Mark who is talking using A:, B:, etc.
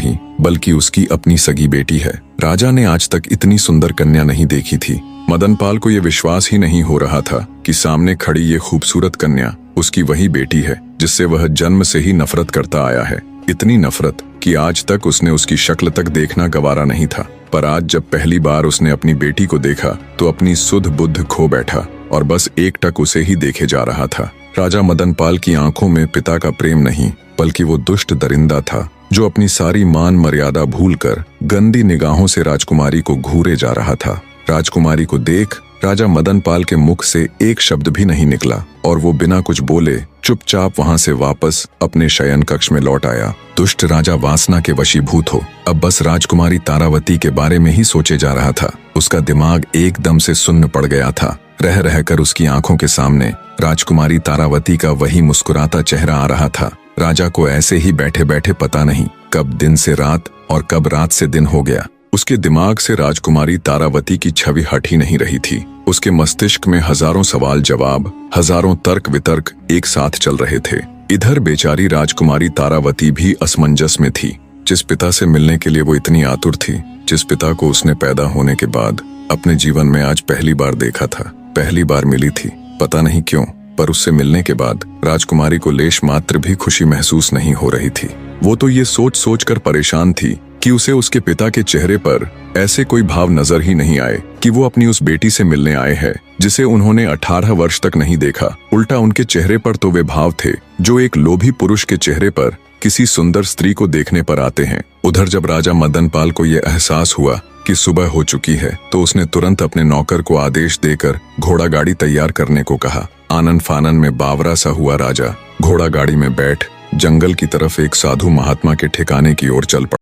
A: नहीं बल्कि उसकी अपनी सगी बेटी है। राजा ने आज तक इतनी सुंदर कन्या नहीं देखी थी। मदनपाल को यह विश्वास ही नहीं हो रहा था कि सामने खड़ी ये खूबसूरत कन्या उसकी वही बेटी है जिससे वह जन्म से ही नफरत करता आया है। इतनी नफरत कि आज तक उसने उसकी शक्ल तक देखना गवारा नहीं था। पर आज जब पहली बार उसने अपनी बेटी को देखा तो अपनी सुध बुद्ध खो बैठा और बस एकटक उसे ही देखे जा रहा था। राजा मदनपाल की आंखों में पिता का प्रेम नहीं बल्कि वो दुष्ट दरिंदा था जो अपनी सारी मान मर्यादा भूलकर गंदी निगाहों से राजकुमारी को घूरे जा रहा था। राजकुमारी को देख राजा मदनपाल के मुख से एक शब्द भी नहीं निकला और वो बिना कुछ बोले चुपचाप वहां से वापस अपने शयन कक्ष में लौट आया। दुष्ट राजा वासना के वशीभूत हो अब बस राजकुमारी तारावती के बारे में ही सोचे जा रहा था। उसका दिमाग एकदम से सुन्न पड़ गया था। रह रहकर उसकी आंखों के सामने राजकुमारी तारावती का वही मुस्कुराता चेहरा आ रहा था। राजा को ऐसे ही बैठे बैठे पता नहीं कब दिन से रात और कब रात से दिन हो गया। उसके दिमाग से राजकुमारी तारावती की छवि हट ही नहीं रही थी। उसके मस्तिष्क में हजारों सवाल जवाब, हजारों तर्क वितर्क एक साथ चल रहे थे। इधर बेचारी राजकुमारी तारावती भी असमंजस में थी। जिस पिता से मिलने के लिए वो इतनी आतुर थी, जिस पिता को उसने पैदा होने के बाद अपने जीवन में आज पहली बार देखा था, पहली बार मिली थी, पता नहीं क्यों, पर उससे मिलने के बाद राजकुमारी को लेश मात्र भी खुशी महसूस नहीं हो रही थी। वो तो ये सोच सोच कर परेशान थी कि उसे उसके पिता के चेहरे पर ऐसे कोई भाव नजर ही नहीं आए कि वो अपनी उस बेटी से मिलने आए हैं जिसे उन्होंने 18 वर्ष तक नहीं देखा। उल्टा उनके चेहरे पर तो वे भाव थे जो एक लोभी पुरुष के चेहरे पर किसी सुंदर स्त्री को देखने पर आते हैं। उधर जब राजा मदनपाल को यह एहसास हुआ कि सुबह हो चुकी है तो उसने तुरंत अपने नौकर को आदेश देकर घोड़ा गाड़ी तैयार करने को कहा। आनन फानन में बावरा सा हुआ राजा घोड़ा गाड़ी में बैठ जंगल की तरफ एक साधु महात्मा के ठिकाने की ओर चल पड़ा।